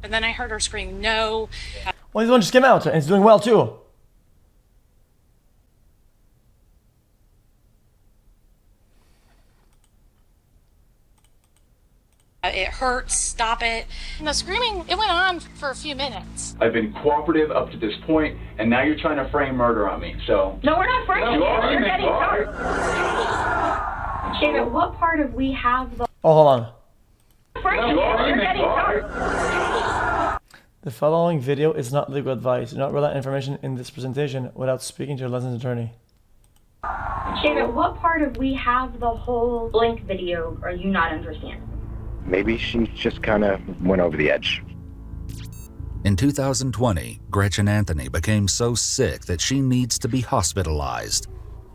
And then I heard her scream, no. Well, he's the one just came out, and he's doing well too. It hurts, stop it. And the screaming, it went on for a few minutes. I've been cooperative up to this point, and now you're trying to frame murder on me, so... No, we're not framing you. You're getting hurt. David, what part of we have the... Oh, hold on. You're getting hurt. The following video is not legal advice. Do not rely on information in this presentation without speaking to your licensed attorney. David, what part of we have the whole Blink video are you not understanding? Maybe she just kind of went over the edge. In 2020, Gretchen Anthony became so sick that she needs to be hospitalized.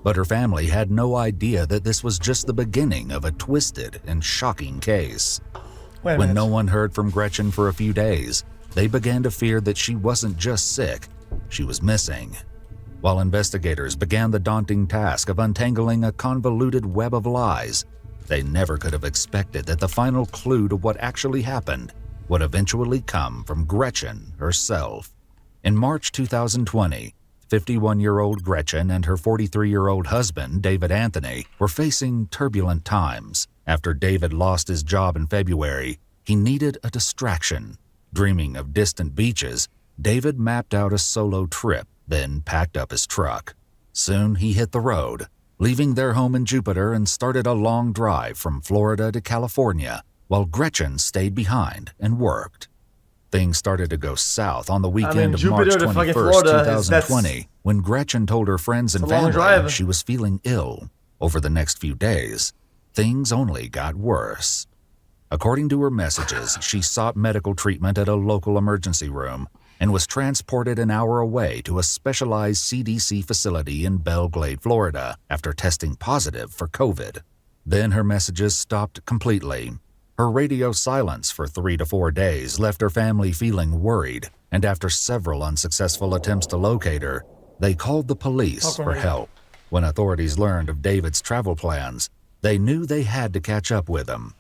But her family had no idea that this was just the beginning of a twisted and shocking case. When no one heard from Gretchen for a few days, they began to fear that she wasn't just sick, she was missing. While investigators began the daunting task of untangling a convoluted web of lies, they never could have expected that the final clue to what actually happened would eventually come from Gretchen herself. In March 2020, 51-year-old Gretchen and her 43-year-old husband, David Anthony, were facing turbulent times. After David lost his job in February, he needed a distraction. Dreaming of distant beaches, David mapped out a solo trip, then packed up his truck. Soon he hit the road, leaving their home in Jupiter, and started a long drive from Florida to California, while Gretchen stayed behind and worked. Things started to go south on the weekend of March 21st, 2020, when Gretchen told her friends and family she was feeling ill. Over the next few days, things only got worse. According to her messages, she sought medical treatment at a local emergency room and was transported an hour away to a specialized CDC facility in Belle Glade, Florida, after testing positive for COVID. Then her messages stopped completely. Her radio silence for 3 to 4 days left her family feeling worried, and after several unsuccessful attempts to locate her, they called the police for help. When authorities learned of David's travel plans, they knew they had to catch up with him.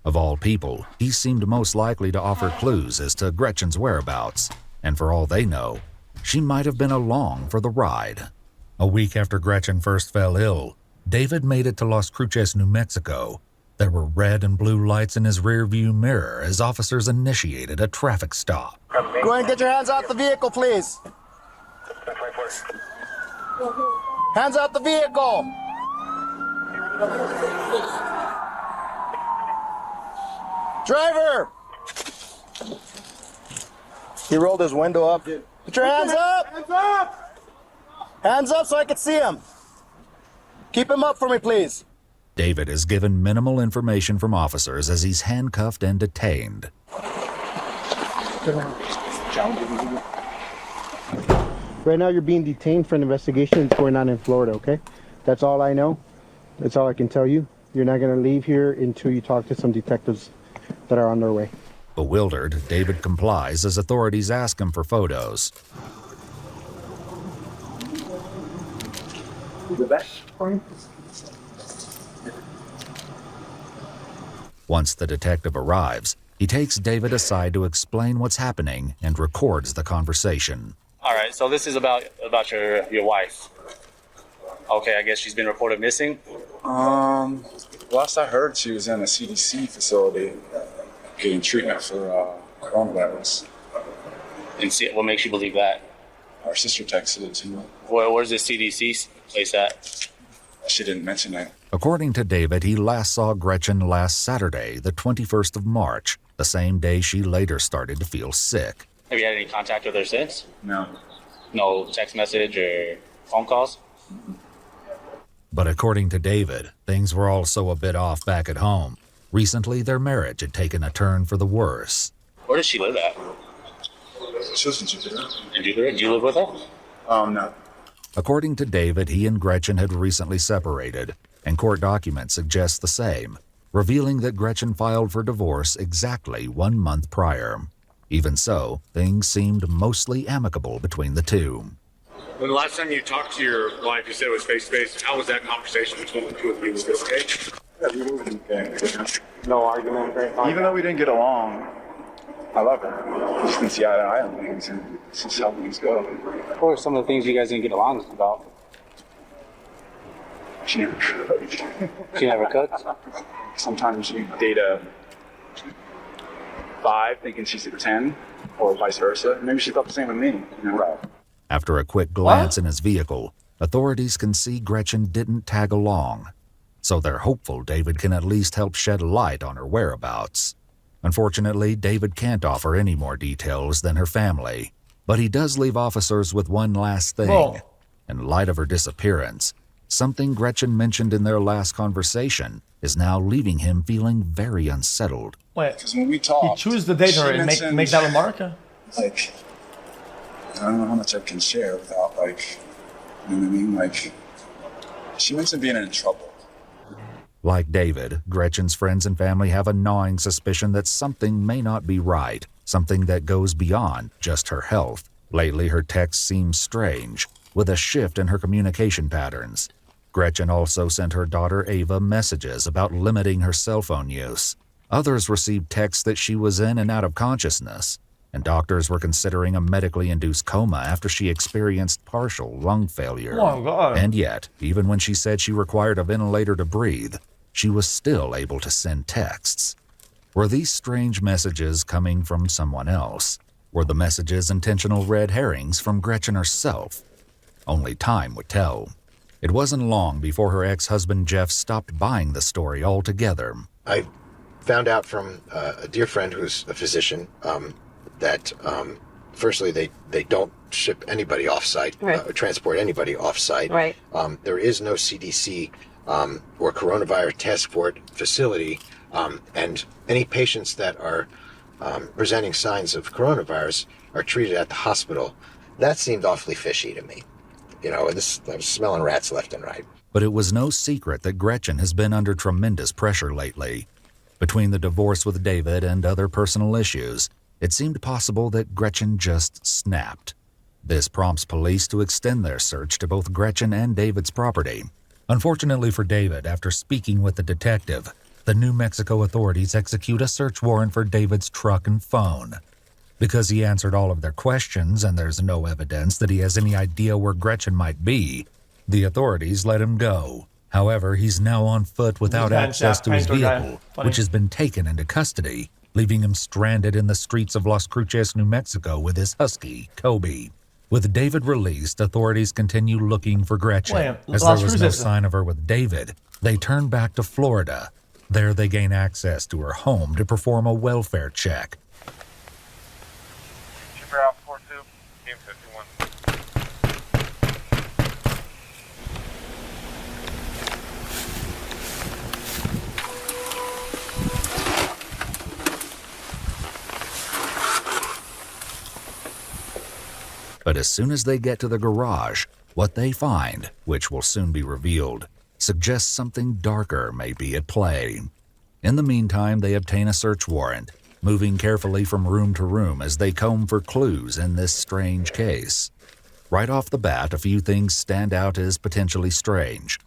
Of all people, he seemed most likely to offer clues as to Gretchen's whereabouts, and for all they know, she might have been along for the ride. A week after Gretchen first fell ill, David made it to Las Cruces, New Mexico. There were red and blue lights in his rearview mirror as officers initiated a traffic stop. Go ahead and get your hands off the vehicle, please. Hands off the vehicle. Driver! He rolled his window up. Put your hands up! Hands up! Hands up so I can see him. Keep him up for me, please. David is given minimal information from officers as he's handcuffed and detained. Right now you're being detained for an investigation that's going on in Florida, okay? That's all I know. That's all I can tell you. You're not going to leave here until you talk to some detectives that are on their way. Bewildered, David complies as authorities ask him for photos. Once the detective arrives, he takes David aside to explain what's happening and records the conversation. All right, so this is about your wife. Okay, I guess she's been reported missing. Last I heard, she was in a CDC facility getting treatment for coronavirus. And see, what makes you believe that? Our sister texted it to me. Where's the CDC place at? She didn't mention it. According to David, he last saw Gretchen last Saturday, the 21st of March, the same day she later started to feel sick. Have you had any contact with her since? No. No text message or phone calls? Mm-hmm. But according to David, things were also a bit off back at home. Recently, their marriage had taken a turn for the worse. Where does she live at? She lives in Jupiter. In Jupiter? Do you live with her? No. According to David, he and Gretchen had recently separated, and court documents suggest the same, revealing that Gretchen filed for divorce exactly 1 month prior. Even so, things seemed mostly amicable between the two. When the last time you talked to your wife, you said it was face-to-face. How was that conversation between the two of you? Was it okay? No argument. Even though we didn't get along, I love her. Just can see eye to eye on things, and it's just how things go. Of course, some of the things you guys didn't get along about. She never cooked. She never cooked? Sometimes you date a 5 thinking she's a 10, or vice versa. Maybe she thought the same with me. You know? Right. After a quick glance in his vehicle, authorities can see Gretchen didn't tag along, so they're hopeful David can at least help shed light on her whereabouts. Unfortunately, David can't offer any more details than her family, but he does leave officers with one last thing. Whoa. In light of her disappearance, something Gretchen mentioned in their last conversation is now leaving him feeling very unsettled. Wait, Because when we talked, he chose the date she and mentioned, make that remark? Like, I don't know how much I can share without, like, you know what I mean? Like, she mentioned being in trouble. Like David, Gretchen's friends and family have a gnawing suspicion that something may not be right, something that goes beyond just her health. Lately, her texts seem strange, with a shift in her communication patterns. Gretchen also sent her daughter Ava messages about limiting her cell phone use. Others received texts that she was in and out of consciousness, and doctors were considering a medically induced coma after she experienced partial lung failure. Oh, God. And yet, even when she said she required a ventilator to breathe, she was still able to send texts. Were these strange messages coming from someone else? Were the messages intentional red herrings from Gretchen herself? Only time would tell. It wasn't long before her ex-husband Jeff stopped buying the story altogether. I found out from a dear friend who's a physician that firstly they don't ship anybody off-site, Right. transport anybody off-site. Right. There is no CDC or coronavirus task force facility, and any patients that are presenting signs of coronavirus are treated at the hospital. That seemed awfully fishy to me. You know, I was smelling rats left and right. But it was no secret that Gretchen has been under tremendous pressure lately. Between the divorce with David and other personal issues, it seemed possible that Gretchen just snapped. This prompts police to extend their search to both Gretchen and David's property. Unfortunately for David, after speaking with the detective, the New Mexico authorities execute a search warrant for David's truck and phone. Because he answered all of their questions and there's no evidence that he has any idea where Gretchen might be, the authorities let him go. However, he's now on foot without access to his vehicle, which has been taken into custody, leaving him stranded in the streets of Las Cruces, New Mexico with his husky, Kobe. With David released, authorities continue looking for Gretchen. As there was no sign of her with David, they turn back to Florida. There they gain access to her home to perform a welfare check. Shipper out 42, team 51. But as soon as they get to the garage, what they find, which will soon be revealed, suggests something darker may be at play. In the meantime, they obtain a search warrant, moving carefully from room to room as they comb for clues in this strange case. Right off the bat, a few things stand out as potentially strange.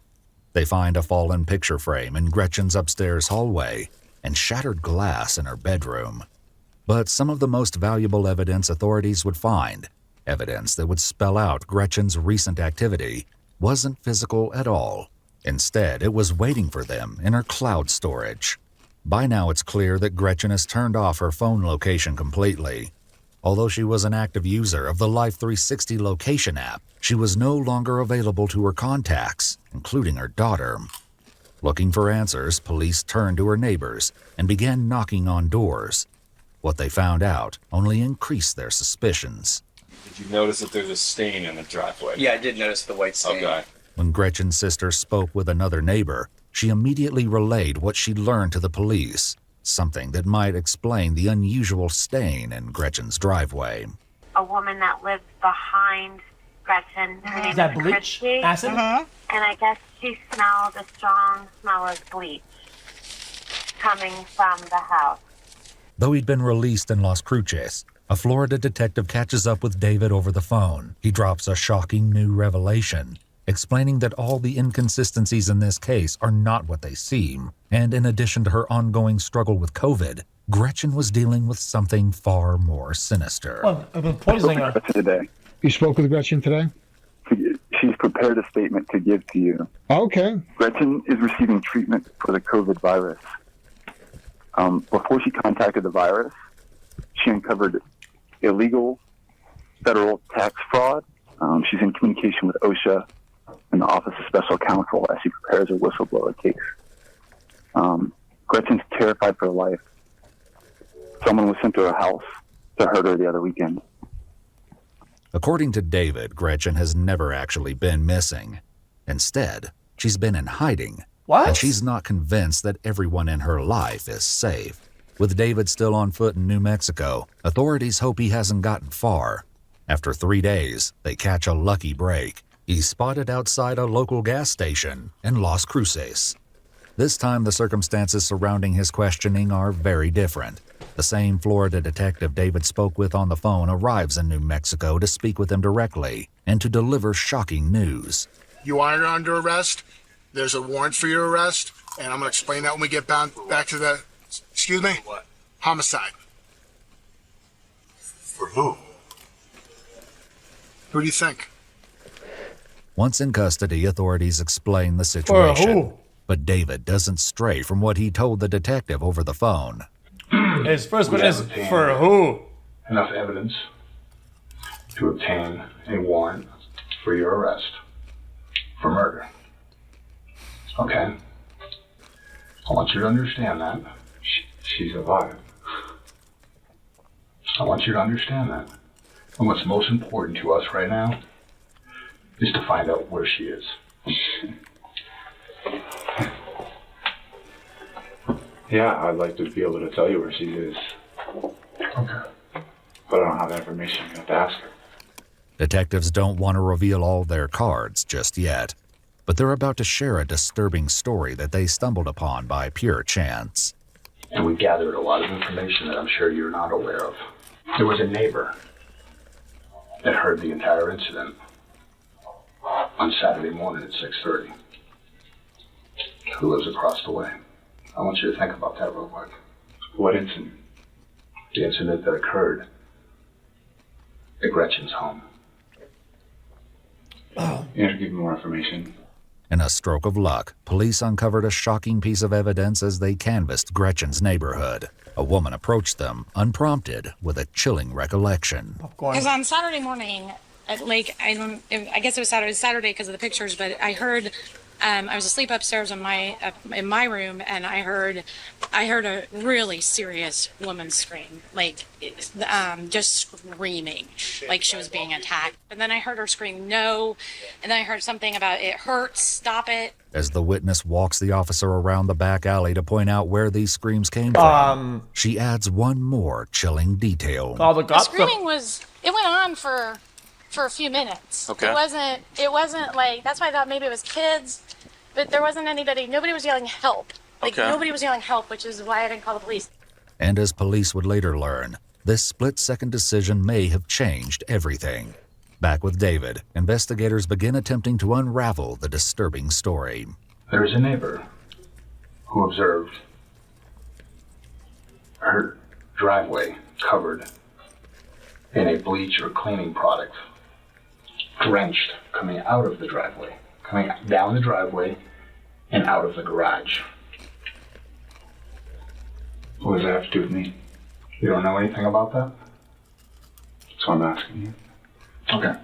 They find a fallen picture frame in Gretchen's upstairs hallway and shattered glass in her bedroom. But some of the most valuable evidence authorities would find, evidence that would spell out Gretchen's recent activity, wasn't physical at all. Instead, it was waiting for them in her cloud storage. By now, it's clear that Gretchen has turned off her phone location completely. Although she was an active user of the Life 360 location app, she was no longer available to her contacts, including her daughter. Looking for answers, police turned to her neighbors and began knocking on doors. What they found out only increased their suspicions. Did you notice that there's a stain in the driveway? Yeah, I did notice the white stain. Okay. When Gretchen's sister spoke with another neighbor, she immediately relayed what she'd learned to the police, something that might explain the unusual stain in Gretchen's driveway. A woman that lives behind Gretchen, her name Is that is bleach? Christy, Acid? and I guess she smelled a strong smell of bleach coming from the house. Though he'd been released in Las Cruces, a Florida detective catches up with David over the phone. He drops a shocking new revelation, explaining that all the inconsistencies in this case are not what they seem, and in addition to her ongoing struggle with COVID, Gretchen was dealing with something far more sinister. Well, I've been poisoning her. Today. You spoke with Gretchen today? She's prepared a statement to give to you. Okay. Gretchen is receiving treatment for the COVID virus. Before she contacted the virus, she uncovered illegal federal tax fraud. She's in communication with OSHA and the Office of Special Counsel as she prepares her whistleblower case. Gretchen's terrified for her life. Someone was sent to her house to hurt her the other weekend. According to David, Gretchen has never actually been missing. Instead, she's been in hiding. What? And she's not convinced that everyone in her life is safe. With David still on foot in New Mexico, authorities hope he hasn't gotten far. After 3 days, they catch a lucky break. He's spotted outside a local gas station in Las Cruces. This time, the circumstances surrounding his questioning are very different. The same Florida detective David spoke with on the phone arrives in New Mexico to speak with him directly and to deliver shocking news. You are under arrest. There's a warrant for your arrest, and I'm going to explain that when we get back to the... Excuse me? What? Homicide. For who? Who do you think? Once in custody, authorities explain the situation. who? But David doesn't stray from what he told the detective over the phone. His first one is obtained for who? enough evidence to obtain a warrant for your arrest for murder. Okay. I want you to understand that. She's alive. I want you to understand that. And what's most important to us right now is to find out where she is. Yeah, I'd like to be able to tell you where she is. Okay. But I don't have that information. You have to ask her. Detectives don't want to reveal all their cards just yet, but they're about to share a disturbing story that they stumbled upon by pure chance. And we gathered a lot of information that I'm sure you're not aware of. There was a neighbor that heard the entire incident on Saturday morning at 6:30 who lives across the way. I want you to think about that real quick. What incident? The incident that occurred at Gretchen's home. You have to give me more information. In a stroke of luck, police uncovered a shocking piece of evidence as they canvassed Gretchen's neighborhood. A woman approached them, unprompted, with a chilling recollection. Because on Saturday morning, I guess it was Saturday because of the pictures, but I heard, I was asleep upstairs in my room, and I heard a really serious woman scream, just screaming, like she was being attacked. And then I heard her scream, "No," and then I heard something about "it hurts, stop it." As the witness walks the officer around the back alley to point out where these screams came from, she adds one more chilling detail. The screaming it went on for a few minutes. Okay. It wasn't like, that's why I thought maybe it was kids, but there wasn't nobody was yelling help. Nobody was yelling help, which is why I didn't call the police. And as police would later learn, this split-second decision may have changed everything. Back with David, investigators begin attempting to unravel the disturbing story. There is a neighbor who observed her driveway covered in a bleach or cleaning product, drenched, coming out of the driveway, coming down the driveway and out of the garage. What does that have to do with me? You don't know anything about that? So I'm asking you. Okay.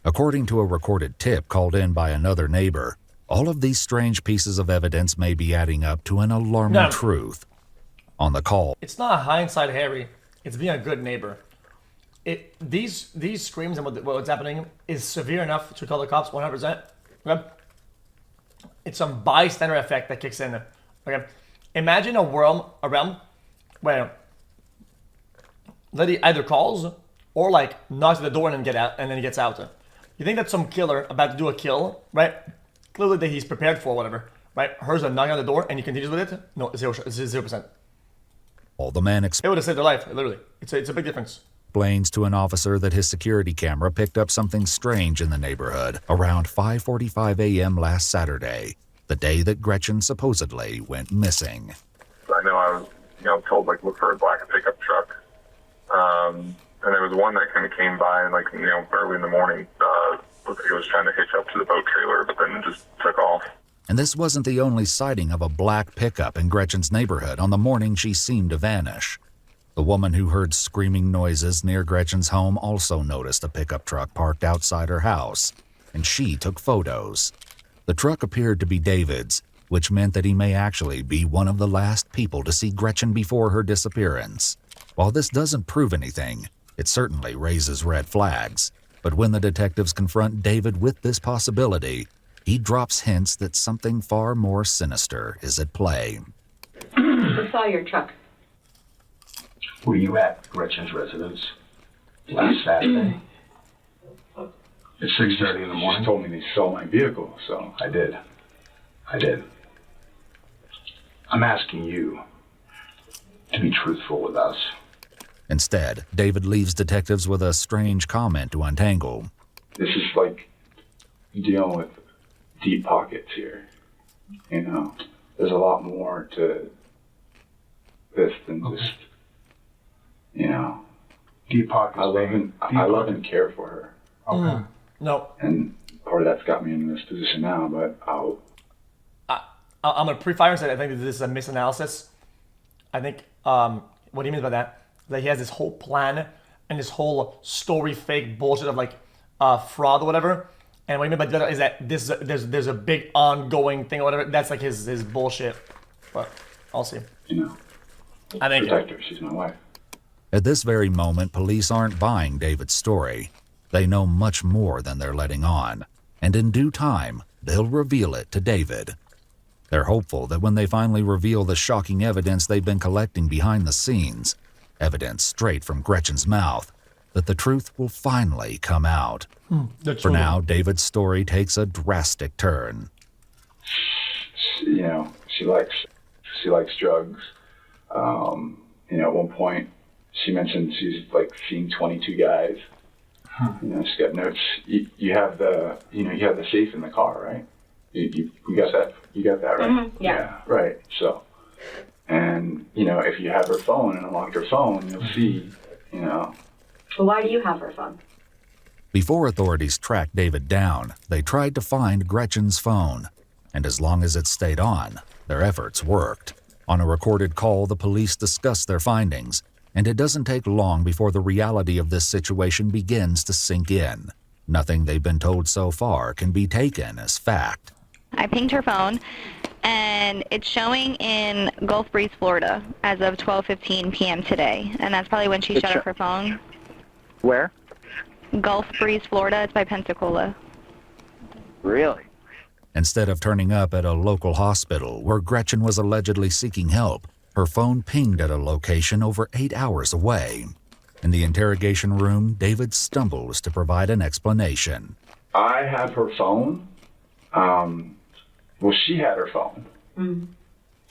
According to a recorded tip called in by another neighbor, all of these strange pieces of evidence may be adding up to an alarming truth. On the call, It's not hindsight, Harry. It's being a good neighbor. These screams and what's happening is severe enough to tell the cops 100%. Okay? It's some bystander effect that kicks in. Okay? Imagine a realm where lady either calls or knocks at the door and then he gets out. You think that some killer about to do a kill, right? Clearly that he's prepared for whatever, right? Hears a knock on the door and he continues with it. No, 0%. all the man It would have saved their life, literally. It's a big difference. Explains to an officer that his security camera picked up something strange in the neighborhood around 5:45 a.m. last Saturday, the day that Gretchen supposedly went missing. I know I was told like look for a black pickup truck. And there was one that kind of came by like early in the morning. Looked like it was trying to hitch up to the boat trailer, but then just took off. And this wasn't the only sighting of a black pickup in Gretchen's neighborhood on the morning she seemed to vanish. The woman who heard screaming noises near Gretchen's home also noticed a pickup truck parked outside her house, and she took photos. The truck appeared to be David's, which meant that he may actually be one of the last people to see Gretchen before her disappearance. While this doesn't prove anything, it certainly raises red flags. But when the detectives confront David with this possibility, he drops hints that something far more sinister is at play. Who saw your truck? Were you at Gretchen's residence last Saturday? At 6:30 in the morning? She told me they saw my vehicle, so I did. I'm asking you to be truthful with us. Instead, David leaves detectives with a strange comment to untangle. This is like dealing with deep pockets here. There's a lot more to this than just, Deep pockets. I love and care for her. Okay. No. And part of that's got me in this position now, but I'm going to pre-fire and say I think this is a misanalysis. I think, what he means by that, he has this whole plan and this whole story fake bullshit of like fraud or whatever. And what he means by that is that there's a big ongoing thing or whatever. That's like his bullshit. But I'll see. I think protect her. She's my wife. At this very moment, police aren't buying David's story. They know much more than they're letting on. And in due time, they'll reveal it to David. They're hopeful that when they finally reveal the shocking evidence they've been collecting behind the scenes, evidence straight from Gretchen's mouth, that the truth will finally come out. For now, David's story takes a drastic turn. She likes drugs. At one point, she mentioned she's like seen 22 guys. She's got notes. You have the safe in the car, right? You got that? You got that, right? Mm-hmm. Yeah. Right. So, and if you have her phone and unlock her phone, you'll see, Well, why do you have her phone? Before authorities tracked David down, they tried to find Gretchen's phone. And as long as it stayed on, their efforts worked. On a recorded call, the police discussed their findings, and it doesn't take long before the reality of this situation begins to sink in. Nothing they've been told so far can be taken as fact. I pinged her phone, and it's showing in Gulf Breeze, Florida, as of 12:15 p.m. today, and that's probably when she shut off her phone. Where? Gulf Breeze, Florida. It's by Pensacola. Really? Instead of turning up at a local hospital where Gretchen was allegedly seeking help, her phone pinged at a location over 8 hours away. In the interrogation room, David stumbles to provide an explanation. I have her phone. Well, she had her phone. Mm-hmm.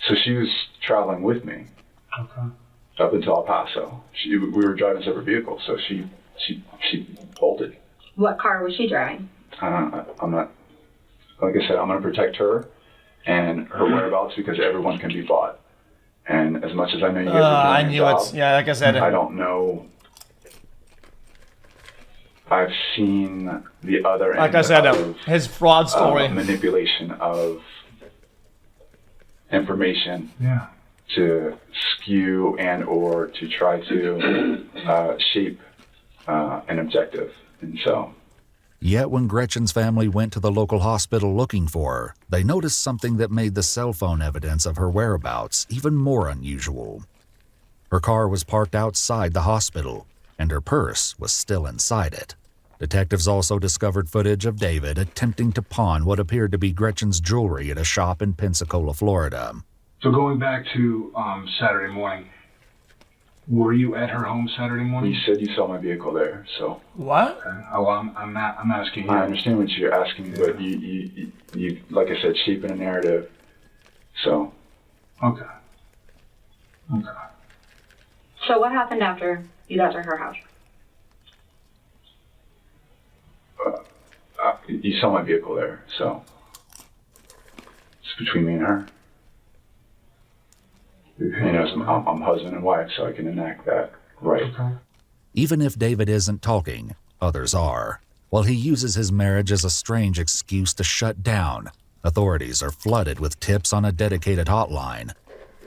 So she was traveling with me. Okay. Up until El Paso. We were driving separate vehicles, so she bolted. What car was she driving? I'm not, like I said, I'm going to protect her and her whereabouts because everyone can be bought. And as much as I know you guys are doing your job, like I said. I don't know. I've seen the other end like I said, of his fraud story. Manipulation of information to skew and or to try to shape an objective. And so... Yet when Gretchen's family went to the local hospital looking for her, they noticed something that made the cell phone evidence of her whereabouts even more unusual. Her car was parked outside the hospital, and her purse was still inside it. Detectives also discovered footage of David attempting to pawn what appeared to be Gretchen's jewelry at a shop in Pensacola, Florida. So going back to Saturday morning, were you at her home Saturday morning? You said you saw my vehicle there, so... What? Okay. Oh, I'm asking you. I understand what you're asking, but you like I said, shaping a narrative, so... Okay. So what happened after you got to her house? You saw my vehicle there, so... It's between me and her. He knows I'm husband and wife, so I can enact that right. Even if David isn't talking, others are. While he uses his marriage as a strange excuse to shut down, authorities are flooded with tips on a dedicated hotline.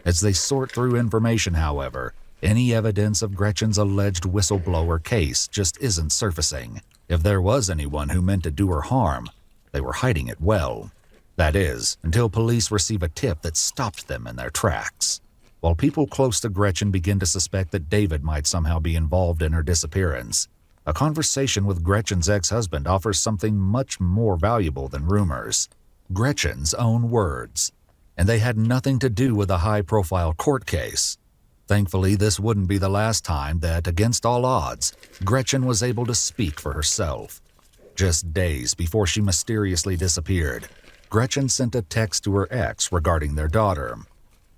As they sort through information, however, any evidence of Gretchen's alleged whistleblower case just isn't surfacing. If there was anyone who meant to do her harm, they were hiding it well. That is, until police receive a tip that stopped them in their tracks. While people close to Gretchen begin to suspect that David might somehow be involved in her disappearance, a conversation with Gretchen's ex-husband offers something much more valuable than rumors. Gretchen's own words. And they had nothing to do with a high-profile court case. Thankfully, this wouldn't be the last time that, against all odds, Gretchen was able to speak for herself. Just days before she mysteriously disappeared, Gretchen sent a text to her ex regarding their daughter.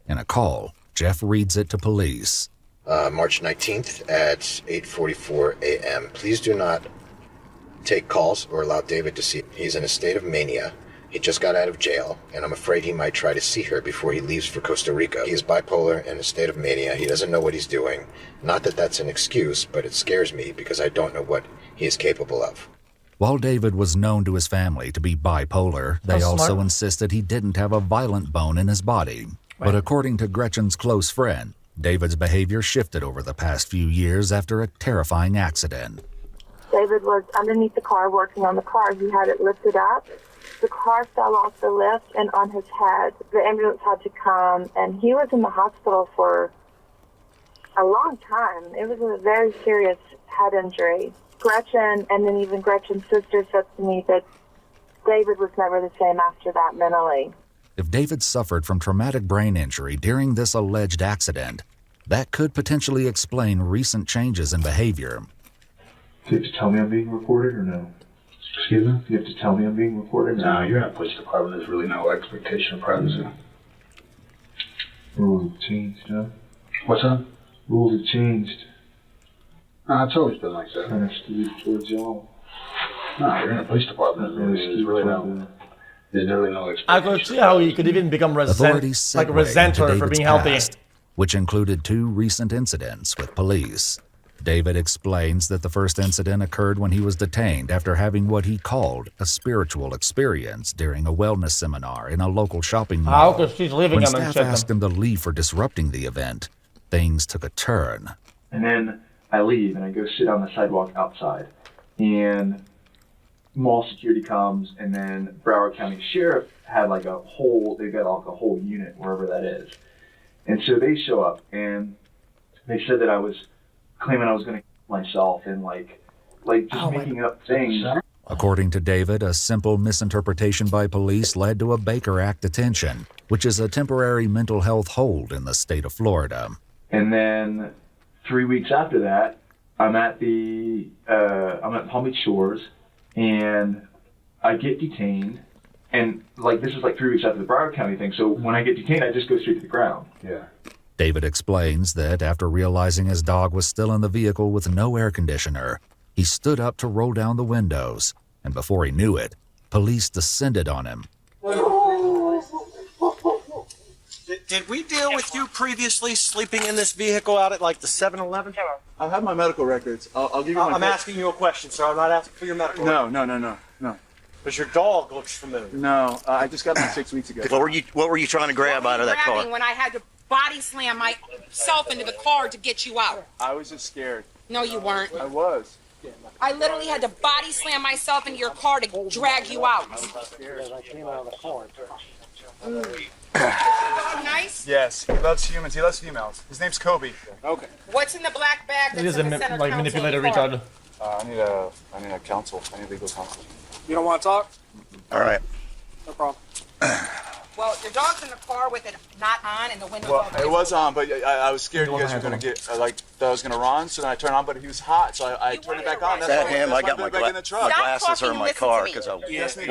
In a call, Jeff reads it to police. March 19th at 8:44 a.m. Please do not take calls or allow David to see. He's in a state of mania. He just got out of jail, and I'm afraid he might try to see her before he leaves for Costa Rica. He is bipolar and in a state of mania. He doesn't know what he's doing. Not that that's an excuse, but it scares me because I don't know what he is capable of. While David was known to his family to be bipolar, they also insisted he didn't have a violent bone in his body. Right. But according to Gretchen's close friend, David's behavior shifted over the past few years after a terrifying accident. David was underneath the car working on the car. He had it lifted up. The car fell off the lift and on his head. The ambulance had to come, and he was in the hospital for a long time. It was a very serious head injury. Gretchen, and then even Gretchen's sister, said to me that David was never the same after that mentally. If David suffered from traumatic brain injury during this alleged accident, that could potentially explain recent changes in behavior. Do you have to tell me I'm being recorded or no? Excuse me? Do you have to tell me I'm being recorded? No, you're in a police department. There's really no expectation of privacy. Rules have changed, huh? What's that? Rules have changed. It's always been like that. And it's towards y'all. No, you're in a police department. There's really no expectation. I could see how he could even become Authorities like a resenter for being healthy. Past, which included 2 recent incidents with police. David explains that the first incident occurred when he was detained after having what he called a spiritual experience during a wellness seminar in a local shopping mall. Because she's leaving when him and staff asked him to leave for disrupting the event, things took a turn. And then I leave and I go sit on the sidewalk outside. And mall security comes, and then Broward County Sheriff had like a whole, they got like a whole unit, wherever that is. And so they show up, and they said that I was claiming I was going to kill myself and like just making up things. According to David, a simple misinterpretation by police led to a Baker Act detention, which is a temporary mental health hold in the state of Florida. And then 3 weeks after that, I'm at Palm Beach Shores, and I get detained. And like this is like 3 weeks after the Broward County thing. So when I get detained, I just go straight to the ground. Yeah. David explains that after realizing his dog was still in the vehicle with no air conditioner, he stood up to roll down the windows, and before he knew it, police descended on him. Did we deal with you previously sleeping in this vehicle out at like the 7-Eleven? I have my medical records. I'll give you my... I'm asking you a question, sir. I'm not asking for your medical records. No. Because your dog looks familiar. No, I just got them 6 weeks ago. What were you trying to grab out of that car? When I had to body slam myself into the car to get you out. I was just scared. No, you weren't. I was. I literally had to body slam myself into your car to drag you out. I came out of the car. Nice? Yes, he loves humans. He loves females. His name's Kobe. Okay. What's in the black bag that's It is in the center like console manipulated of the car? retard. I need a counsel. I need legal counsel. You don't want to talk? All right. No problem. Well, your dog's in the car with it not on and the windows Well, open. it was on, but I was scared you guys were going to get, that I was going to run, so then I turned on, but he was hot, so I turned it back on. That him, I got my glasses are in my car because I... What's the name?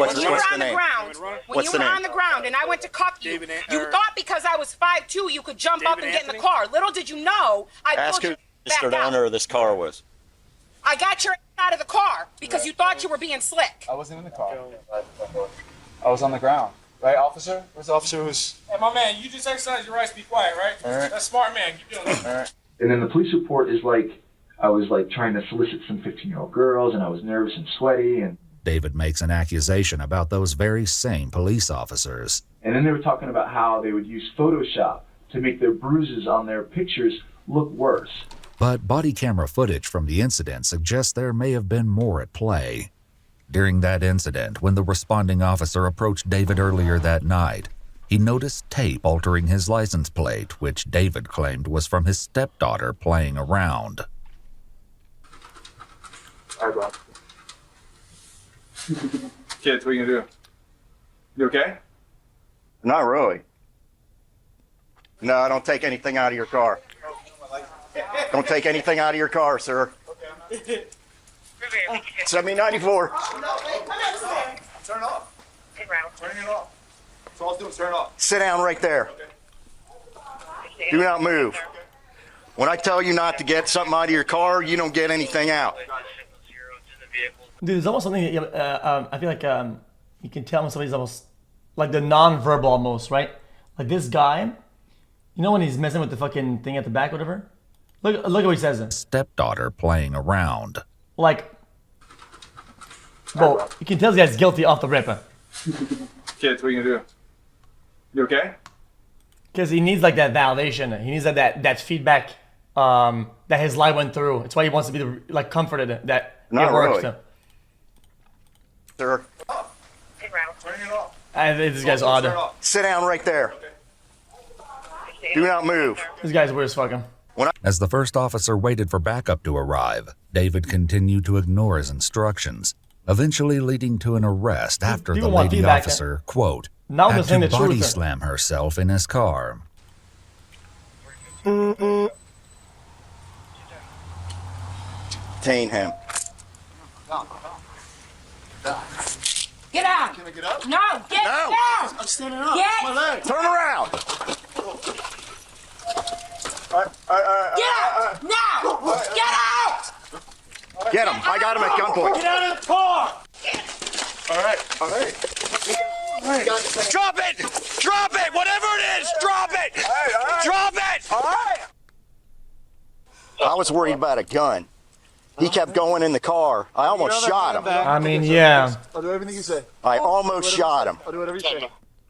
When you were on the ground and I went to cuff you, you thought because I was 5'2", you could jump up and get in the car. Little did you know, I pulled you back Mr. out. owner of this car was. I got your out of the car because you thought you were being slick. I wasn't in the car. I was on the ground. Right, officer? Where's the officer who's... Hey, my man, you just exercise your rights to be quiet, right? All right. That's smart, man. Keep doing it. All right. And then the police report is like, I was like trying to solicit some 15-year-old girls, and I was nervous and sweaty, and David makes an accusation about those very same police officers. and then they were talking about how they would use Photoshop to make their bruises on their pictures look worse. But body camera footage from the incident suggests there may have been more at play. During that incident, when the responding officer approached David earlier that night, he noticed tape altering his license plate, which David claimed was from his stepdaughter playing around. All right, bro. Kids, what are you gonna do? You okay? Not really. No, I don't take anything out of your car. Don't take anything out of your car, sir. 7094. Turn it off. Turn it off. That's all I was doing, turn it off. Sit down right there. Do not move. When I tell you not to get something out of your car, you don't get anything out. Dude, there's almost something, I feel like you can tell when somebody's almost, like the non-verbal almost, right? Like this guy, you know when he's messing with the fucking thing at the back, whatever? Look at what he says. Stepdaughter playing around. Like, well, you can tell this guy's guilty off the rip. Kids, what are you gonna do? You okay? Because he needs like that validation. He needs that feedback that his life went through. It's why he wants to be like comforted that Not it works. really. Sir. Turn it off. This guy's odd. Sit down right there. Do not move. This guy's weird as fucking. As the first officer waited for backup to arrive, David continued to ignore his instructions, eventually leading to an arrest after the lady officer, quote, had to body slam herself in his car. Detain him. Get out. Can I get up? No, get down. I'm standing up. Get. My leg. Turn around. Get out. Now. Get out. Get him. I got him at gunpoint. Get out of the car. All right. All right. Drop it! Drop it! Whatever it is, drop it! All right. Drop it! All right. I was worried about a gun. He kept going in the car. I almost shot him. I mean, yeah. I'll do everything you say. I almost shot him. I'll do whatever you say.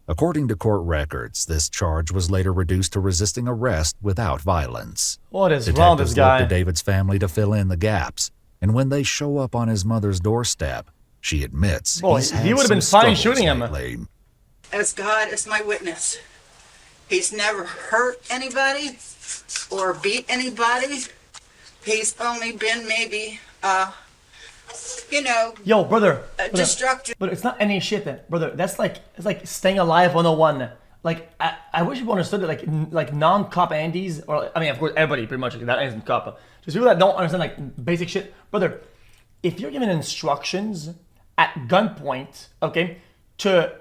According to court records, this charge was later reduced to resisting arrest without violence. What is wrong with this guy? Detectives looked to David's family to fill in the gaps, and when they show up on his mother's doorstep, she admits he would have been fine shooting him. As God is my witness, he's never hurt anybody or beat anybody. He's only been maybe, Yo, brother. destructive. But it's not any shit then, brother. It's like staying alive 101. Like, I wish people understood that, like non-cop Andes, or, I mean, of course, everybody pretty much, that isn't cop. Just people that don't understand, like, basic shit. Brother, if you're given instructions at gunpoint, okay, to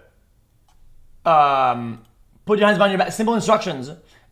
put your hands behind your back, simple instructions,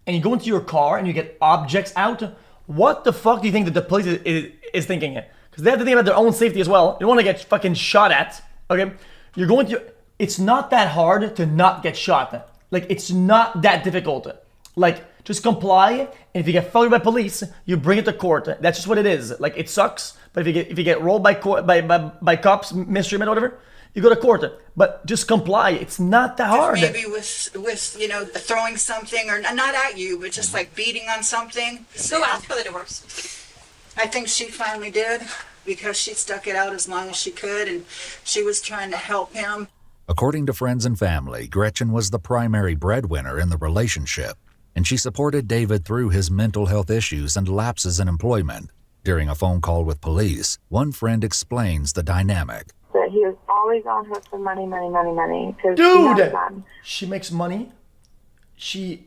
and you go into your car and you get objects out, what the fuck do you think that the police is thinking? Because they have to think about their own safety as well. You don't want to get fucking shot at, okay? You're going to, it's not that hard to not get shot. Like, it's not that difficult. Like, just comply, and if you get followed by police, you bring it to court. That's just what it is. Like, it sucks, but if you get rolled by cops, mistreatment or whatever, you go to court. But just comply. It's not that hard. Maybe with throwing something, or not at you, but just like beating on something. So ask for the divorce. I think she finally did, because she stuck it out as long as she could, and she was trying to help him. According to friends and family, Gretchen was the primary breadwinner in the relationship, and she supported David through his mental health issues and lapses in employment. During a phone call with police, one friend explains the dynamic. That he was always on her for money. Dude, she makes money. She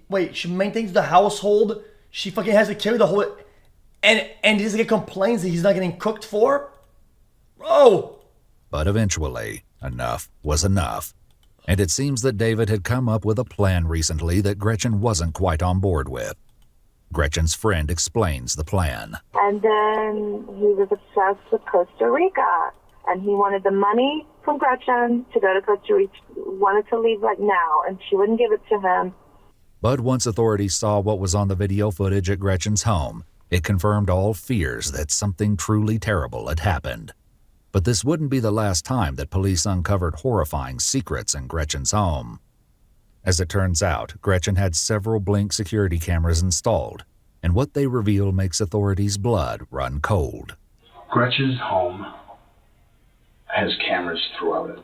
maintains the household. She fucking has to carry the whole, and he doesn't get complaints that he's not getting cooked for? Bro! But eventually, enough was enough. And it seems that David had come up with a plan recently that Gretchen wasn't quite on board with. Gretchen's friend explains the plan. And then he was obsessed with Costa Rica. And he wanted the money from Gretchen to go to Costa Rica, wanted to leave like now, and she wouldn't give it to him. But once authorities saw what was on the video footage at Gretchen's home, it confirmed all fears that something truly terrible had happened. But this wouldn't be the last time that police uncovered horrifying secrets in Gretchen's home. As it turns out, Gretchen had several Blink security cameras installed, and what they reveal makes authorities' blood run cold. Gretchen's home has cameras throughout it.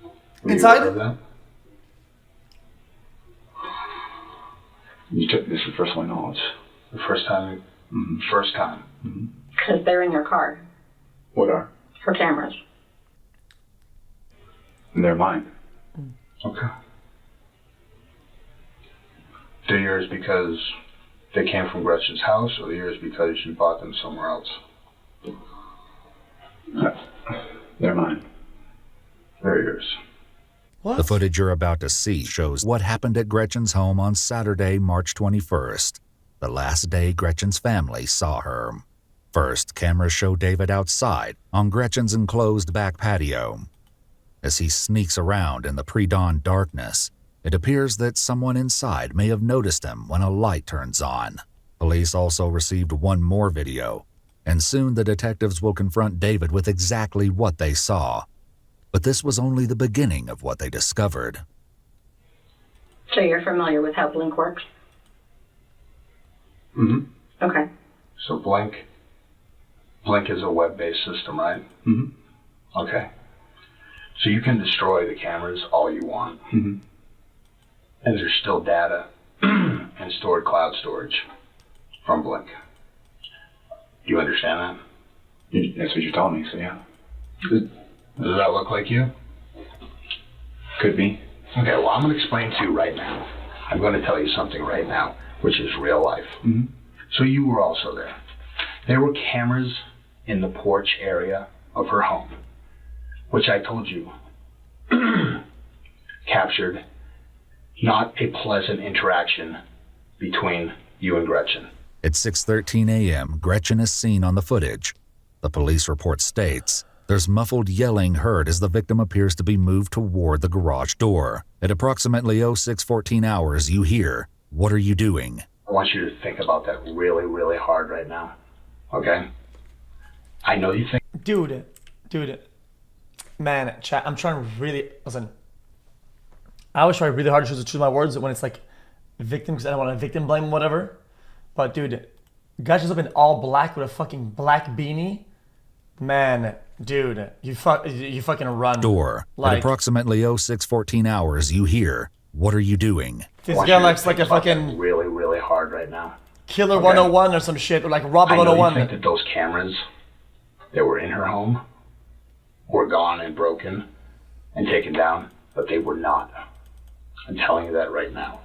Were you Inside? aware of that? This is the first one I know. It's the first time. First time. Because they're in your car. What are? Her cameras. And they're mine. Okay. They're yours because they came from Gretchen's house, or they're yours because you bought them somewhere else? They're mine. They're yours. What? The footage you're about to see shows what happened at Gretchen's home on Saturday, March 21st, the last day Gretchen's family saw her. First, cameras show David outside on Gretchen's enclosed back patio. As he sneaks around in the pre-dawn darkness, it appears that someone inside may have noticed him when a light turns on. Police also received one more video, and soon the detectives will confront David with exactly what they saw. But this was only the beginning of what they discovered. So you're familiar with how Blink works? Mm-hmm. Okay. So Blink is a web-based system, right? Mm-hmm. Okay. So you can destroy the cameras all you want. Mm-hmm. And there's still data and stored cloud storage from Blink. Do you understand that? That's what you're telling me, so yeah. Does that look like you? Could be. Okay, well, I'm going to explain to you right now. I'm going to tell you something right now, which is real life. Mm-hmm. So you were also there. There were cameras in the porch area of her home, which I told you captured not a pleasant interaction between you and Gretchen. At 6:13 a.m., Gretchen is seen on the footage. The police report states there's muffled yelling heard as the victim appears to be moved toward the garage door. At approximately 06:14 hours, you hear, "What are you doing?" I want you to think about that really, really hard right now. Okay? I know you think... Dude. Man, chat, I'm trying really... Listen. I always try really hard to choose my words when it's like victim, because I don't want to victim blame whatever. But dude, guy shows up in all black with a fucking black beanie. Man, dude, you fucking run. Door. At approximately 06:14 hours, you hear, "What are you doing?" This guy looks like a fucking... really, really hard right now. Killer 101 or some shit, or like Robber 101. I know you think that those cameras that were in her home were gone and broken and taken down, but they were not. I'm telling you that right now.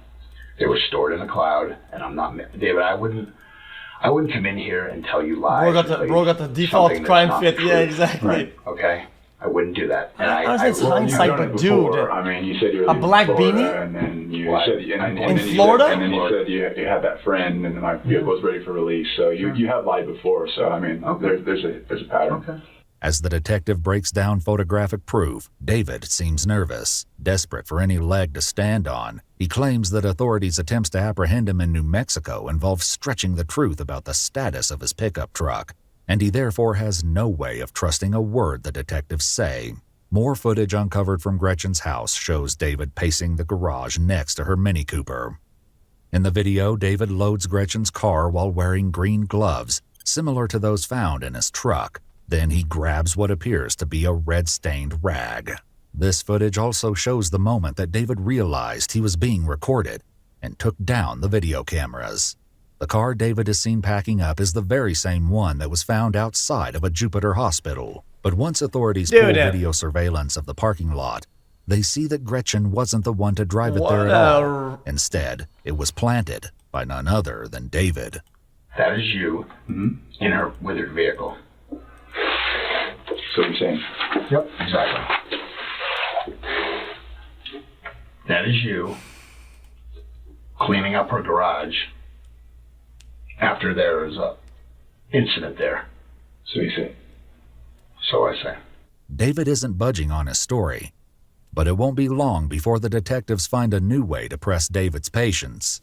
They were stored in the cloud, and I'm not... David, I wouldn't come in here and tell you lies. Bro got the default crime fit. Yeah, exactly. Right. Okay? I wouldn't do that. And I it's hindsight, but dude, I mean, you said you were a black Florida, beanie? and then you said in Florida? And then you said you had that friend, and then my vehicle was ready for release. So you have lied before. So I mean, there's a pattern. Okay. As the detective breaks down photographic proof, David seems nervous, desperate for any leg to stand on. He claims that authorities' attempts to apprehend him in New Mexico involve stretching the truth about the status of his pickup truck, and he therefore has no way of trusting a word the detectives say. More footage uncovered from Gretchen's house shows David pacing the garage next to her Mini Cooper. In the video, David loads Gretchen's car while wearing green gloves, similar to those found in his truck. Then he grabs what appears to be a red-stained rag. This footage also shows the moment that David realized he was being recorded and took down the video cameras. The car David is seen packing up is the very same one that was found outside of a Jupiter hospital. But once authorities pull video surveillance of the parking lot, they see that Gretchen wasn't the one to drive it there at all. Instead, it was planted by none other than David. That is you in her withered vehicle. So you're saying? Yep, exactly. That is you cleaning up her garage after there was a incident there. So you say? So I say. David isn't budging on his story, but it won't be long before the detectives find a new way to press David's patience.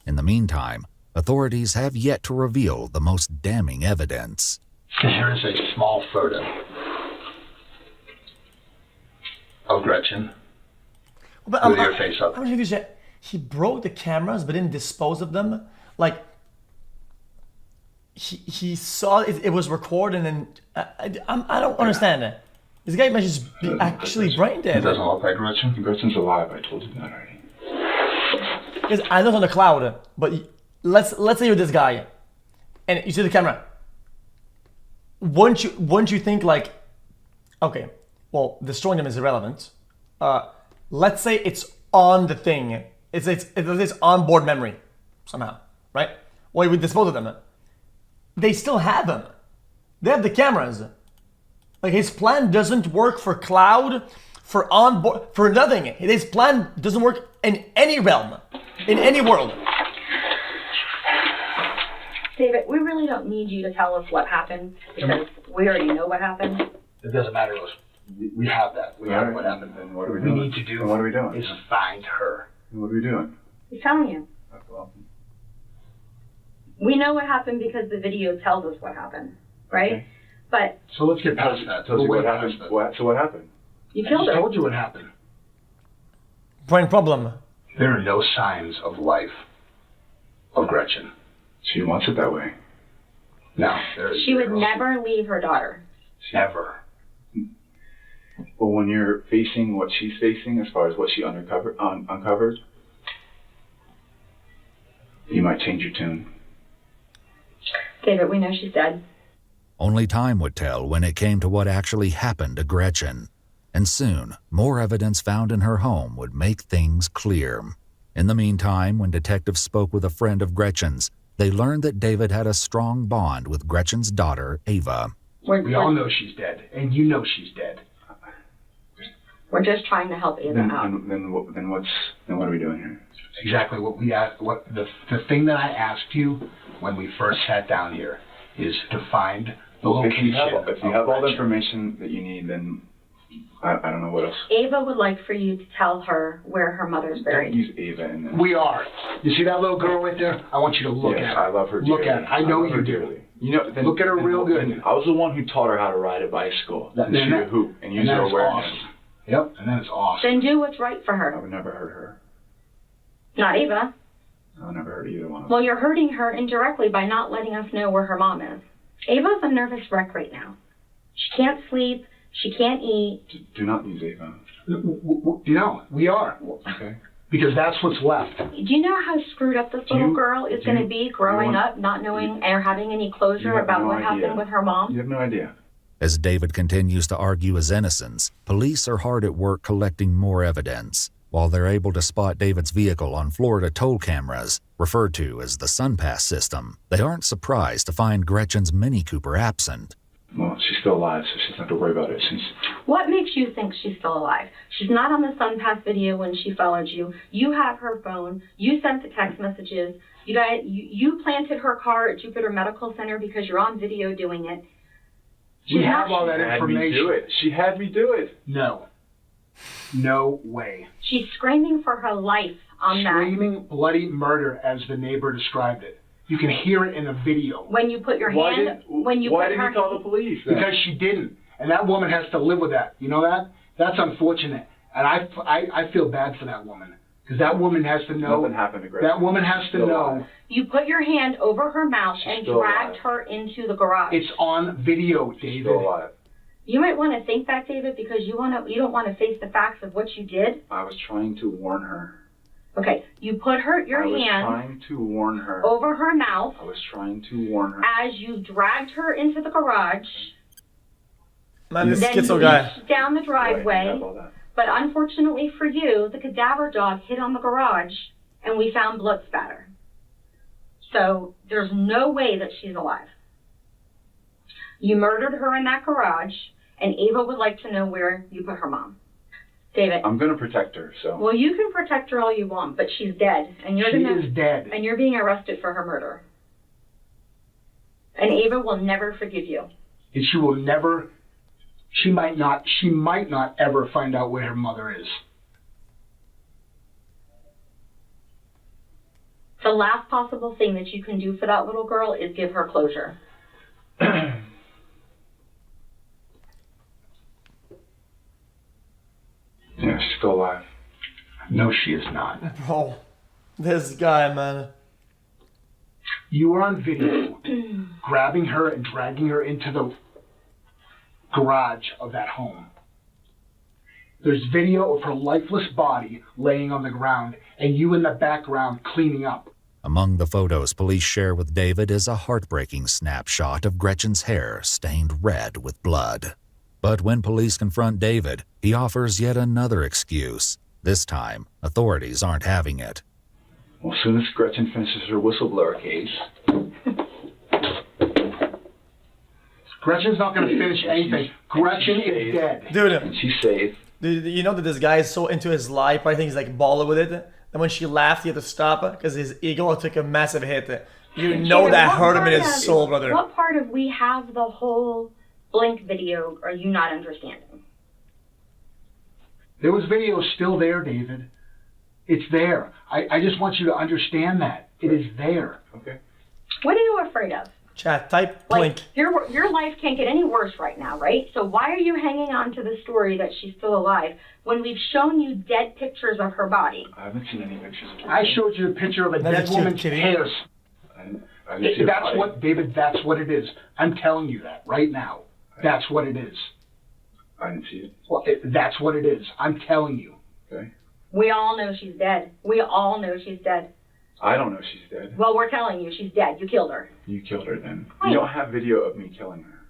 In the meantime, authorities have yet to reveal the most damning evidence. Here is a small photo of Gretchen But with your face up. I'm confused. He broke the cameras but didn't dispose of them. Like he saw it was recorded, and I don't understand it. This guy might just be actually brain dead. It doesn't look like Gretchen. Gretchen's alive. I told you that already. Because I know it's on the cloud, but let's say you're this guy, and you see the camera. Wouldn't you think like, okay, well, destroying them is irrelevant. Let's say it's on the thing. It's onboard memory somehow, right? Well, you would dispose of them. They still have them. They have the cameras. Like his plan doesn't work for cloud, for onboard, for nothing. His plan doesn't work in any realm, in any world. David, we really don't need you to tell us what happened because we already know what happened. It doesn't matter to us. We have that. We have what happened. Then what are we We doing? need to do Then what are we doing? is find her. What are we doing? He's telling you. Well, We know what happened because the video tells us what happened, right? Okay. But So let's get past that. Tells you We'll what way happened. past that. So what happened? you I killed just her. told you what happened. Brain problem. There are no signs of life of Gretchen. She wants it that way. No, there is She would zero. never leave her daughter. Never. Well, when you're facing what she's facing, as far as what she uncovered, you might change your tune. David, we know she's dead. Only time would tell when it came to what actually happened to Gretchen. And soon, more evidence found in her home would make things clear. In the meantime, when detectives spoke with a friend of Gretchen's, they learned that David had a strong bond with Gretchen's daughter, Ava. We all know she's dead, and you know she's dead. We're just trying to help Ava out. Then what are we doing here? Exactly what we asked. What the thing that I asked you when we first sat down here is to find the location. If you have all the information that you need, then I don't know what else. Ava would like for you to tell her where her mother's buried. Don't use Ava in this. We are. You see that little girl right there? I want you to look Yes, at her. I love her Look dearly. at her. I know love you her do. dearly. You know, then, Look at her then- real good. then I was the one who taught her how to ride a bicycle. That- And shoot a hoop and use her that is awareness. awesome. Yep, and that is awesome. Then do what's right for I her. would never hurt her. Not Ava. I would never hurt either one of them. Well, you're hurting her indirectly by not letting us know where her mom is. Ava's a nervous wreck right now. She can't sleep. She can't eat. Do not use Ava. You know, we are. Okay. Because that's what's left. Do you know how screwed up this little girl is going to be growing up, not knowing or having any You closure have about no what idea. happened with her mom? You have no idea. As David continues to argue his innocence, police are hard at work collecting more evidence. While they're able to spot David's vehicle on Florida toll cameras, referred to as the SunPass system, they aren't surprised to find Gretchen's Mini Cooper absent. Well, she's still alive, so she doesn't have to worry about it. What makes you think she's still alive? She's not on the SunPass video when she followed you. You have her phone. You sent the text messages. You planted her car at Jupiter Medical Center because you're on video doing it. We have all that She had me information. do it. She had me do it. No. No way. She's screaming for her life on that. Screaming bloody murder, as the neighbor described it. You can hear it in a video. When you put your Why hand, didn't when you Why put didn't her, you call the police then? Because she didn't. And that woman has to live with that. You know that? That's unfortunate. And I feel bad for that woman. Because that woman has to know. Nothing happened to Gretchen. That woman has to Still know. alive. you put your hand over her mouth and still dragged alive. her into the garage. It's on video, David. Still alive. You might want to think that, David, because you don't want to face the facts of what you did. I was trying to warn her. Okay, you put your I was hand trying to warn her. over her mouth I was trying to warn her. as you dragged her into the garage. Man, this Then schizo you guy. reached down the Right, you driveway. have all that. But unfortunately for you, the cadaver dog hit on the garage, and we found blood spatter. So there's no way that she's alive. You murdered her in that garage, and Ava would like to know where you put her mom. David. I'm going to protect her, so. Well, you can protect her all you want, but she's dead, and She is dead. and you're being arrested for her murder. And Ava will never forgive you. And she will never She might not ever find out where her mother is. The last possible thing that you can do for that little girl is give her closure. Yeah, she's still alive. No, she is not. Bro, this guy, man. You were on video grabbing her and dragging her into the garage of that home. There's video of her lifeless body laying on the ground and you in the background cleaning up. Among the photos police share with David is a heartbreaking snapshot of Gretchen's hair stained red with blood. But when police confront David, he offers yet another excuse. This time, authorities aren't having it. Well, as soon as Gretchen finishes her whistleblower case. Gretchen's not going to finish anything. Gretchen is dead. Dude, and she's safe. Dude, you know that this guy is so into his life, I think he's like baller with it. And when she laughed, he had to stop because his ego took a massive hit. You know that hurt him in his soul, brother. What part of we have the whole Blink video are you not understanding? There was video still there, David. It's there. I just want you to understand that. It is there. Okay. What are you afraid of? Chat, type Blink. Your life can't get any worse right now, right? So why are you hanging on to the story that she's still alive when we've shown you dead pictures of her body? I haven't seen any pictures of her. I showed you a picture of a dead woman's hairs. I didn't see her That's body. what, David, that's what it is. I'm telling you that right now. That's what it is. I didn't see it. Well, that's what it is. I'm telling you. Okay. We all know she's dead. We all know she's dead. I don't know she's dead. Well, we're telling you she's dead. You killed her. You killed her then. Wait. You don't have video of me killing her.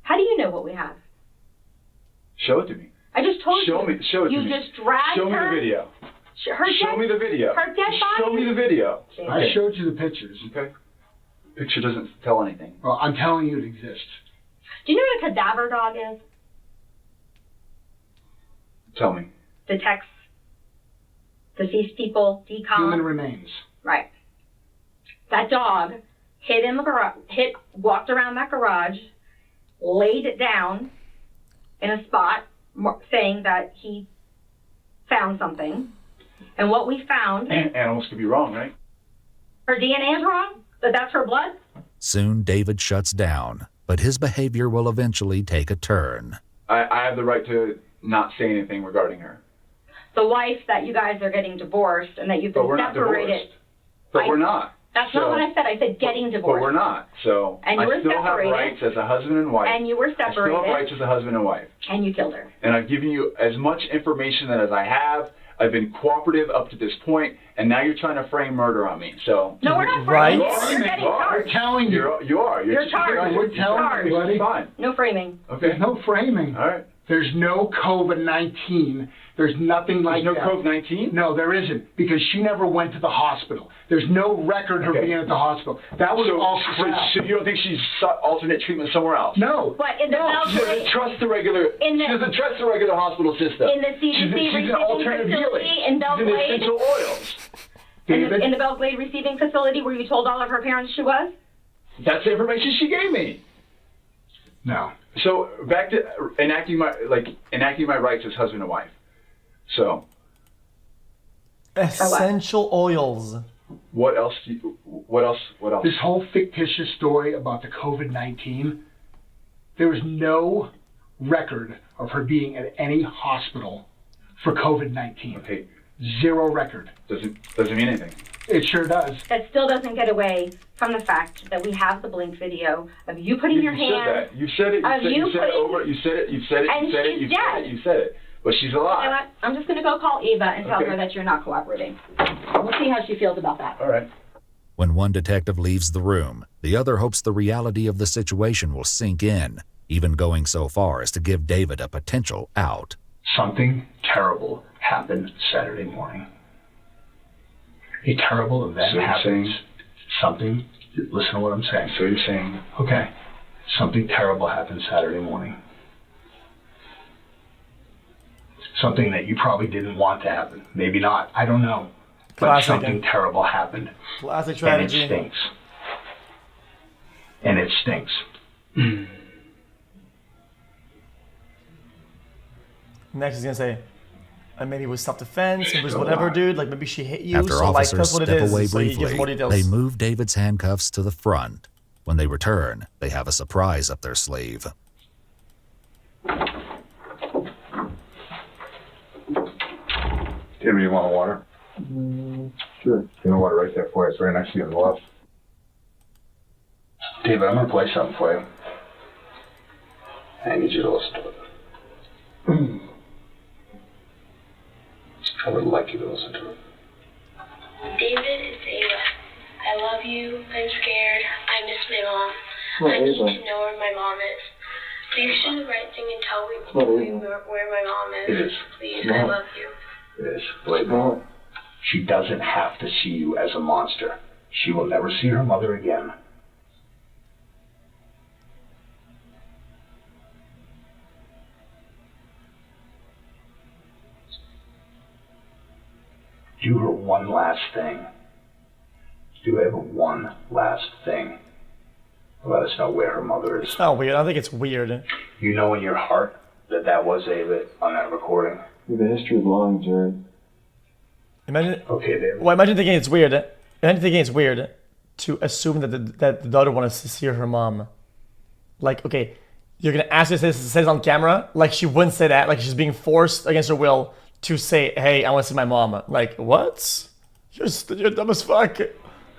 How do you know what we have? Show it to me. I just told you. Show it to me. You just dragged Show me her. the video. Show me the video. Her dead body. Show me the video. I showed you the pictures. Okay. Picture doesn't tell anything. Well, I'm telling you it exists. Do you know what a cadaver dog is? Tell me. Detects deceased people, decom. Human remains. Right. That dog hid in the garage, walked around that garage, laid it down in a spot, saying that he found something. And what we found... Animals could be wrong, right? Her DNA is wrong? That's her blood? Soon, David shuts down, but his behavior will eventually take a turn. I have the right to not say anything regarding her. The wife that you guys are getting divorced and that you've been separated. But we're not. That's not what I said. I said getting divorced. But we're not. So and you I still have rights as a husband and wife. And you were separated. I still have rights as a husband and wife. And you killed her. And I've given you as much information as I have. I've been cooperative up to this point, and now you're trying to frame murder on me. So no, we're not framing. Right? You're getting charged. We're telling you. You are. You're charged. We're telling you, buddy. Fine. No framing. Okay. There's no framing. All right. There's no COVID-19. There's nothing like There's that. no COVID-19? No, there isn't, because she never went to the hospital. There's no record of her being at the hospital. That was all crap. So you don't think she's sought alternate treatment somewhere else? No. But in the She doesn't trust the regular. She doesn't trust the regular hospital system. In the CDC she's an alternative facility healing. in Belgrade. She's in essential oils. In the Belgrade receiving facility where you told all of her parents she was? That's the information she gave me. No. So back to enacting my rights as husband and wife. So essential oils. What else? What else? This whole fictitious story about the COVID-19. There is no record of her being at any hospital for COVID-19. Okay. Zero record. Doesn't mean anything. It sure does. That still doesn't get away from the fact that we have the Blink video of you putting your hand. You said it. You said it. You said it. But she's alive. You know what? I'm just going to go call Eva and tell her that you're not cooperating. We'll see how she feels about that. All right. When one detective leaves the room, the other hopes the reality of the situation will sink in, even going so far as to give David a potential out. Something terrible happened Saturday morning. A terrible event happens. Something, listen to what I'm saying. So you're saying, okay, something terrible happened Saturday morning. Something that you probably didn't want to happen. Maybe not. I don't know. But Classic. something terrible happened. Classic strategy. And it stinks. And it stinks. Next he's gonna say, maybe it was self-defense, it was whatever, dude. Like maybe she hit you. After so like officers that's what it step is. away So he gives more briefly, details. they move David's handcuffs to the front. When they return, they have a surprise up their sleeve. David, you want water? Sure. You know water right there for you. It's right next to you on the left. David, I'm gonna play something for you. I need you to listen to it. I would like you to listen to it. David, it's Ava. I love you. I'm scared. I miss my mom. Well, I need Ava. to know where my mom is. Please do the right thing and tell me Well, Ava. where my mom is. It is. Please, No. I love you. It is. Wait. She doesn't have to see you as a monster. She will never see her mother again. Do her one last thing. Do ever one last thing. Let us know where her mother is. It's not weird. I think it's weird. You know in your heart that that was Ava on that recording. We have a history of lying, Jared. Imagine. Okay, David. Well, imagine thinking it's weird. Imagine thinking it's weird to assume that the daughter wants to see her mom. Like, okay, you're gonna ask her to say this on camera. Like she wouldn't say that. Like she's being forced against her will to say, "Hey, I want to see my mom." Like what? You're dumb as fuck.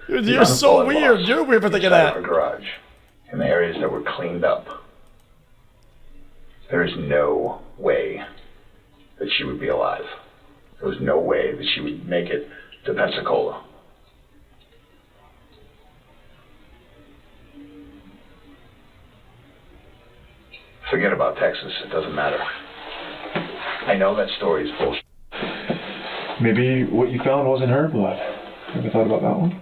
You're so weird. You're weird for thinking Inside that. our garage, in the areas that were cleaned up, there is no way that she would be alive. There was no way that she would make it to Pensacola. Forget about Texas. It doesn't matter. I know that story is bullshit. Maybe what you found wasn't her blood. Ever thought about that one?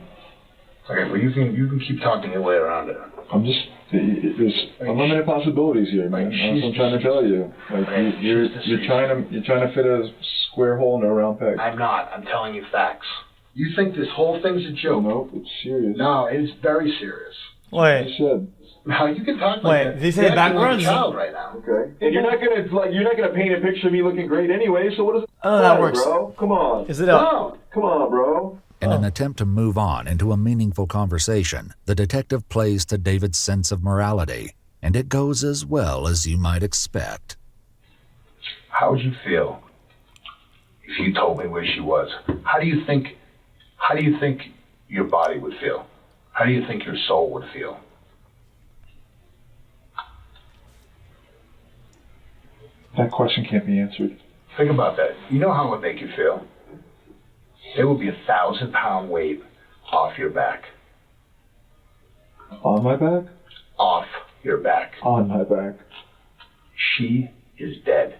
Okay, well you can keep talking your way around it. I'm just there's unlimited possibilities here, man. That's what I'm trying to tell you. Like you're trying to fit a square hole in a round peg. I'm not. I'm telling you facts. You think this whole thing's a joke? Nope, it's serious. No, it's very serious. Wait. You said. Now you can talk like Wait, that. did he say You're it acting like backwards? a child right now. Okay. And you're not gonna paint a picture of me looking great anyway. So what does it I don't know how that works. bro? Come on. Is it No. Come on, bro. In an attempt to move on into a meaningful conversation, the detective plays to David's sense of morality, and it goes as well as you might expect. How would you feel if you told me where she was? How do you think your body would feel? How do you think your soul would feel? That question can't be answered. Think about that. You know how it would make you feel? There would be 1,000-pound weight off your back. On my back? Off your back. On my back. She is dead.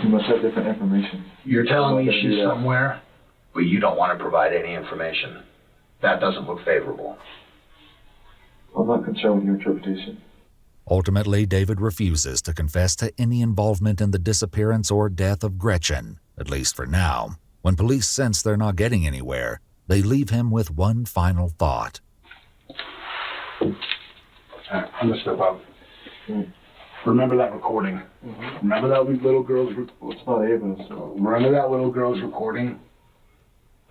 You must have different information. You're telling me I'm not gonna do she's that. somewhere, but you don't want to provide any information. That doesn't look favorable. I'm not concerned with your interpretation. Ultimately, David refuses to confess to any involvement in the disappearance or death of Gretchen, at least for now. When police sense they're not getting anywhere, they leave him with one final thought. I'm gonna step up. Remember that recording. Remember that little girl's It's not Ava, so. Remember that little girl's recording?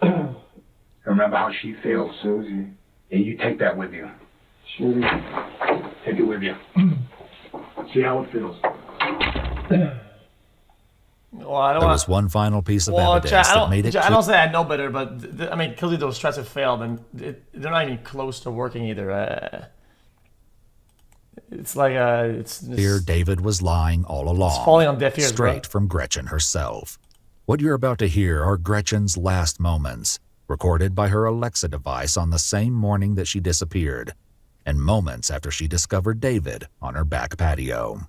Remember how she feels. Susie. And you take that with you. Sure. Take it with you. See how it feels. Well, I don't There want. was one final piece of Well, evidence Chad, that made it I don't say I know better, but I mean, clearly those threats have failed, and they're not even close to working either. It's like it's clear David was lying all along. It's falling on deaf ears, straight bro. from Gretchen herself. What you're about to hear are Gretchen's last moments, recorded by her Alexa device on the same morning that she disappeared, and moments after she discovered David on her back patio.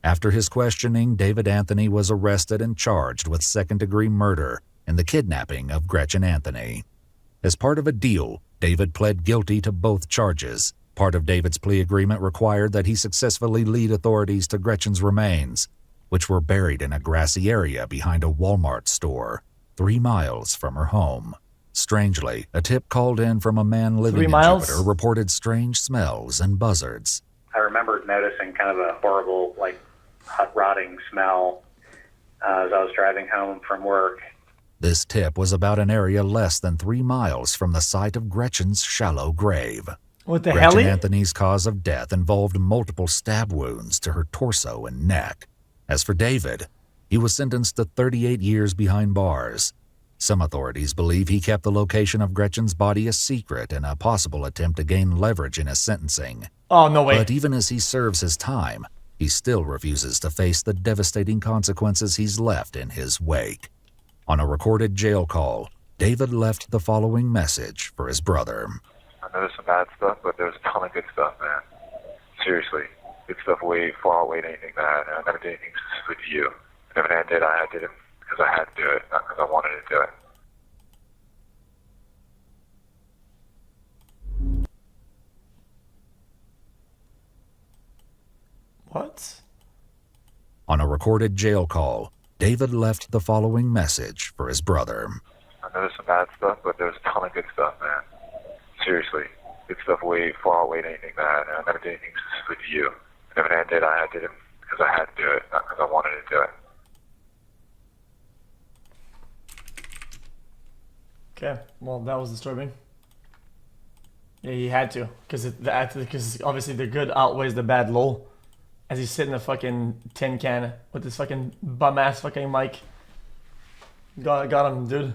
After his questioning, David Anthony was arrested and charged with second-degree murder and the kidnapping of Gretchen Anthony. As part of a deal, David pled guilty to both charges. Part of David's plea agreement required that he successfully lead authorities to Gretchen's remains, which were buried in a grassy area behind a Walmart store, 3 miles from her home. Strangely, a tip called in from a man living 3 in miles? Jupiter reported strange smells and buzzards. I remember noticing kind of a horrible, like, hot rotting smell as I was driving home from work. This tip was about an area less than 3 miles from the site of Gretchen's shallow grave. What the Gretchen hell? Anthony's cause of death involved multiple stab wounds to her torso and neck. As for David, he was sentenced to 38 years behind bars. Some authorities believe he kept the location of Gretchen's body a secret in a possible attempt to gain leverage in his sentencing. Oh, no way. But even as he serves his time, he still refuses to face the devastating consequences he's left in his wake. On a recorded jail call, David left the following message for his brother. I know there's some bad stuff, but there's a ton of good stuff, man. Seriously, good stuff way far outweighed anything bad. I never did anything specifically to you. And if I did, I did it because I had to do it, not because I wanted to do it. What? On a recorded jail call, David left the following message for his brother. I know there's some bad stuff, but there's a ton of good stuff, man. Seriously, good stuff way far outweighed anything bad. I never did anything specifically to you. And if I did, I did it because I had to do it, not because I wanted to do it. Okay, well, that was disturbing. Yeah, he had to, because obviously the good outweighs the bad. Lol. As he's sitting in a fucking tin can with this fucking bum ass fucking mic. Got him, dude.